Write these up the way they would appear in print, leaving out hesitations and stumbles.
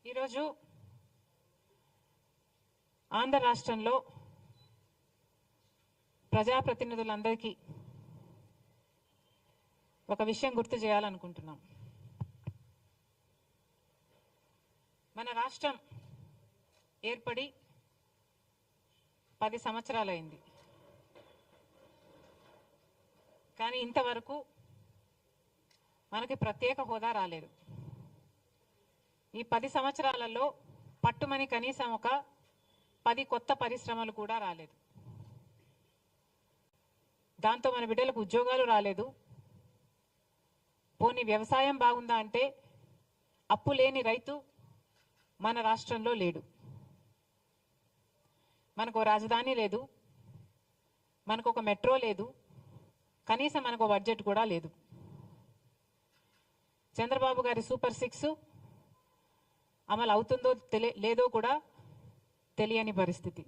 ఈరోజు ఆంధ్ర రాష్ట్రంలో ప్రజాప్రతినిధులందరికీ ఒక విషయం గుర్తు చేయాలనుకుంటున్నాం. మన రాష్ట్రం ఏర్పడి 10 సంవత్సరాలైంది. కానీ ఇంతవరకు మనకి ప్రత్యేక హోదా రాలేదు. ఈ 10 సంవత్సరాలలో పట్టుమని కనీసం ఒక 10 కొత్త పరిశ్రమలు కూడా రాలేదు. దాంతో మన బిడ్డలకు ఉద్యోగాలు రాలేదు. పోనీ వ్యవసాయం బాగుందా అంటే అప్పు లేని రైతు మన రాష్ట్రంలో లేడు. మనకు రాజధాని లేదు, మనకు ఒక మెట్రో లేదు, కనీసం మనకు బడ్జెట్ కూడా లేదు. చంద్రబాబు గారి సూపర్ 6 అమలు అవుతుందో లేదో కూడా తెలియని పరిస్థితి.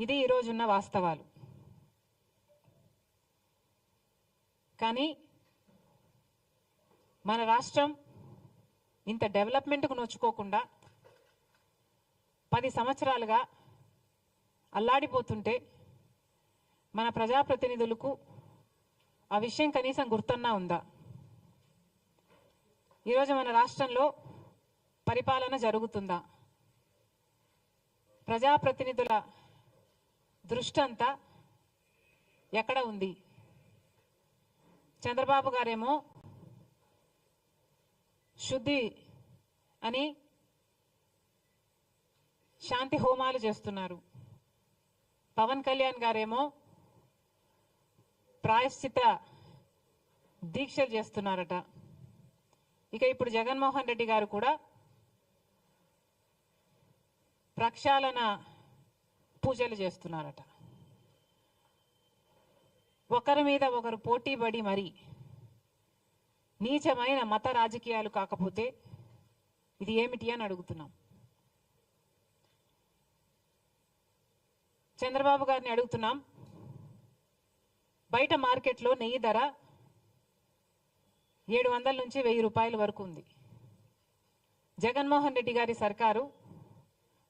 ఇది ఈరోజున్న వాస్తవాలు. కానీ మన రాష్ట్రం ఇంత డెవలప్మెంట్కు నోచుకోకుండా 10 సంవత్సరాలుగా అల్లాడిపోతుంటే మన ప్రజాప్రతినిధులకు ఆ విషయం కనీసం గుర్తున్నా ఉందా? ఈరోజు మన రాష్ట్రంలో పరిపాలన జరుగుతుందా? ప్రజాప్రతినిధుల దృష్టి అంతా ఎక్కడ ఉంది? చంద్రబాబు గారేమో శుద్ధి అని శాంతి హోమాలు చేస్తున్నారు. పవన్ కళ్యాణ్ గారేమో ప్రాయశ్చిత దీక్షలు చేస్తున్నారట. ఇక ఇప్పుడు జగన్మోహన్ రెడ్డి గారు కూడా ప్రక్షాళన పూజలు చేస్తున్నారట. ఒకరి మీద ఒకరు పోటీపడి మరి నీచమైన మత రాజకీయాలు కాకపోతే ఇది ఏమిటి అని అడుగుతున్నాం. చంద్రబాబు గారిని అడుగుతున్నాం. బయట మార్కెట్లో నెయ్యి ధర 700 నుంచి 1000 రూపాయల వరకు ఉంది. జగన్మోహన్ రెడ్డి గారి సర్కారు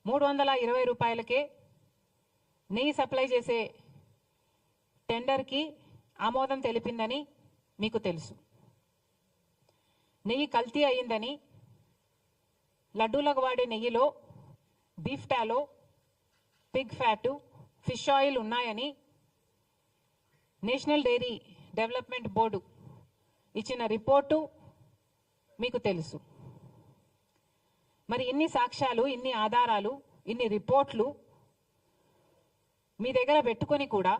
320 రూపాయలకే నెయ్యి సప్లై చేసే టెండర్కి ఆమోదం తెలిపిందని మీకు తెలుసు. నెయ్యి కల్తీ అయిందని, లడ్డూలకు వాడే నెయ్యిలో beef టాలో, Pig fat, fish oil ఉన్నాయని నేషనల్ డైరీ డెవలప్మెంట్ బోర్డు ఇచ్చిన రిపోర్టు మీకు తెలుసు. మరి ఇన్ని సాక్ష్యాలు, ఇన్ని ఆధారాలు, ఇన్ని రిపోర్ట్లు మీ దగ్గర పెట్టుకొని కూడా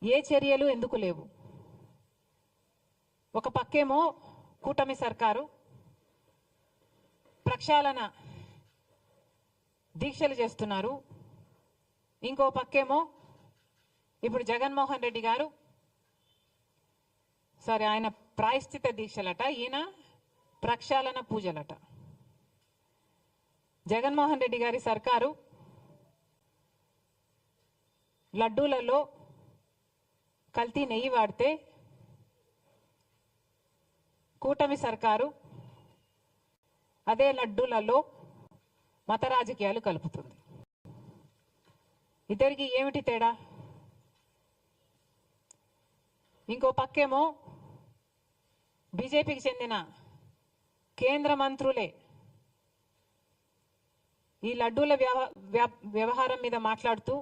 ఏ చర్యలు ఎందుకు లేవు? ఒక పక్కేమో కూటమి సర్కారు ప్రక్షాళన దీక్షలు చేస్తున్నారు, ఇంకో పక్కేమో ఇప్పుడు జగన్మోహన్ రెడ్డి గారు ఆయన ప్రాయశ్చిత దీక్షలట, ఈయన ప్రక్షాళన పూజలట. జగన్మోహన్ రెడ్డి గారి సర్కారు లడ్డూలలో కల్తీ నెయ్యి వాడితే కూటమి సర్కారు అదే లడ్డూలలో మత రాజకీయాలు కలుపుతుంది. ఇద్దరికి ఏమిటి తేడా? ఇంకో పక్కేమో బీజేపీకి చెందిన కేంద్ర మంత్రులే ఈ లడ్డూల వ్యవహారం మీద మాట్లాడుతూ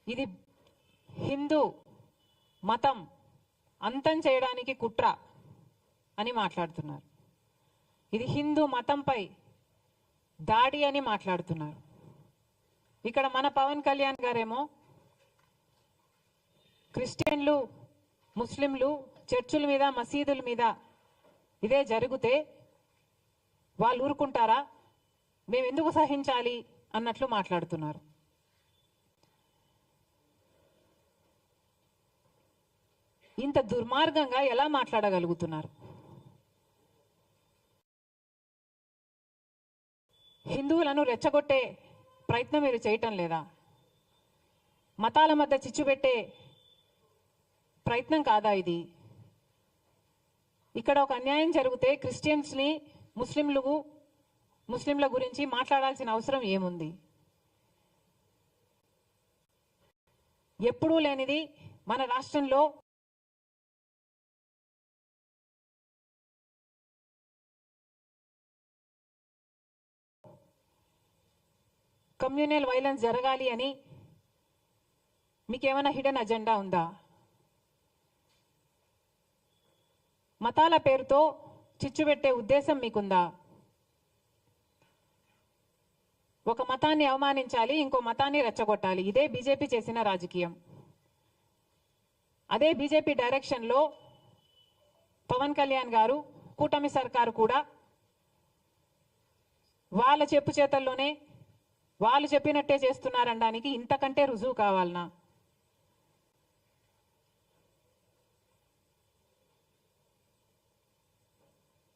ఇది హిందూ మతం అంతం చేయడానికి కుట్ర అని మాట్లాడుతున్నారు. ఇది హిందూ మతంపై దాడి అని మాట్లాడుతున్నారు. ఇక్కడ మన పవన్ కళ్యాణ్ గారేమో క్రిస్టియన్లు, ముస్లింలు చర్చుల మీద, మసీదుల మీద ఇదే జరిగితే వాళ్ళు ఊరుకుంటారా? మేము ఎందుకు సహించాలి అన్నట్లు మాట్లాడుతున్నారు. ఇంత దుర్మార్గంగా ఎలా మాట్లాడగలుగుతున్నారు? హిందువులను రెచ్చగొట్టే ప్రయత్నం మీరు చేయటం లేదా? మతాల మధ్య చిచ్చు పెట్టే ప్రయత్నం కాదా ఇది? ఇక్కడ ఒక అన్యాయం జరిగితే క్రిస్టియన్స్ని ముస్లింల గురించి మాట్లాడాల్సిన అవసరం ఏముంది? ఎప్పుడూ లేనిది మన రాష్ట్రంలో కమ్యూనల్ వైలెన్స్ జరగాలి అని మీకేమైనా హిడెన్ అజెండా ఉందా? మతాల పేరుతో చిచ్చుపెట్టే ఉద్దేశం మీకుందా? ఒక మతాన్ని అవమానించాలి, ఇంకో మతాన్ని రెచ్చగొట్టాలి. ఇదే బీజేపీ చేసిన రాజకీయం. అదే బీజేపీ డైరెక్షన్లో పవన్ కళ్యాణ్ గారు, కూటమి సర్కారు కూడా వాళ్ళ చెప్పు చేతల్లోనే వాళ్ళు చెప్పినట్టే చేస్తున్నారనడానికి ఇంతకంటే రుజువు కావాలనా?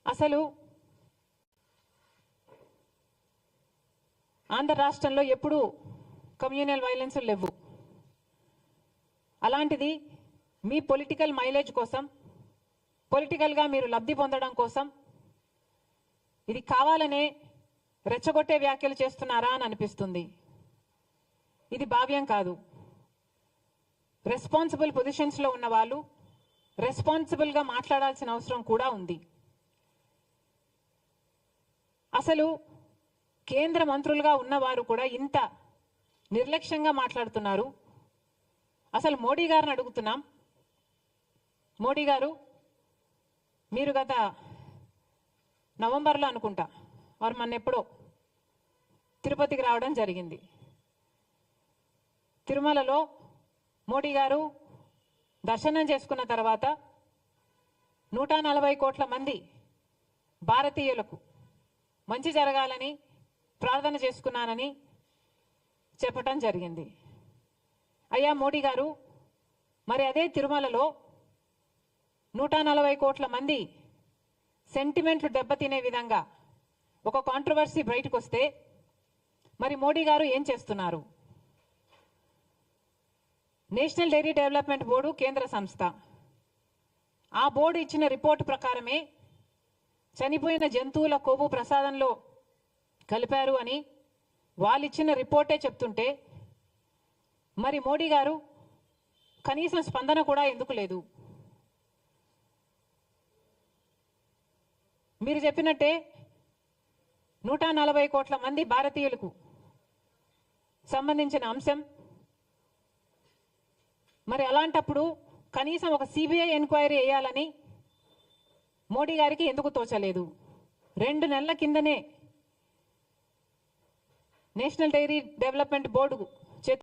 అసలు ఆంధ్ర రాష్ట్రంలో ఎప్పుడూ కమ్యూనల్ వైలెన్స్ లేవు. అలాంటిది మీ పొలిటికల్ మైలేజ్ కోసం, పొలిటికల్గా మీరు లబ్ధి పొందడం కోసం ఇది కావాలనే రెచ్చగొట్టే వ్యాఖ్యలు చేస్తున్నారా అని అనిపిస్తుంది. ఇది భావ్యం కాదు. రెస్పాన్సిబుల్ పొజిషన్స్లో ఉన్న వాళ్ళు రెస్పాన్సిబుల్గా మాట్లాడాల్సిన అవసరం కూడా ఉంది. అసలు కేంద్ర మంత్రులుగా ఉన్నవారు కూడా ఇంత నిర్లక్ష్యంగా మాట్లాడుతున్నారు. అసలు మోడీ గారిని అడుగుతున్నాం, మోడీ గారు మీరు గత నవంబర్లో అనుకుంటా వారు మొన్న ఎప్పుడో తిరుపతికి రావడం జరిగింది. తిరుమలలో మోడీ గారు దర్శనం చేసుకున్న తర్వాత 140 కోట్ల మంది భారతీయులకు మంచి జరగాలని ప్రార్థన చేసుకున్నానని చెప్పటం జరిగింది. అయ్యా మోడీ గారు, మరి అదే తిరుమలలో 140 కోట్ల మంది సెంటిమెంట్లు దెబ్బతినే విధంగా ఒక కాంట్రవర్సీ బయటకు వస్తే మరి మోడీ గారు ఏం చేస్తున్నారు? నేషనల్ డైరీ డెవలప్మెంట్ బోర్డు కేంద్ర సంస్థ. ఆ బోర్డు ఇచ్చిన రిపోర్టు ప్రకారమే చనిపోయిన జంతువుల కొవ్వు ప్రసాదంలో కలిపారు అని వాళ్ళు ఇచ్చిన రిపోర్టే చెప్తుంటే మరి మోడీ గారు కనీసం స్పందన కూడా ఎందుకు లేదు? మీరు చెప్పినట్టే 140 కోట్ల మంది భారతీయులకు సంబంధించిన అంశం. మరి అలాంటప్పుడు కనీసం ఒక సిబిఐ ఎంక్వైరీ వేయాలని మోడీ గారికి ఎందుకు తోచలేదు? 2 నెలల కిందనే నేషనల్ డైరీ డెవలప్మెంట్ బోర్డు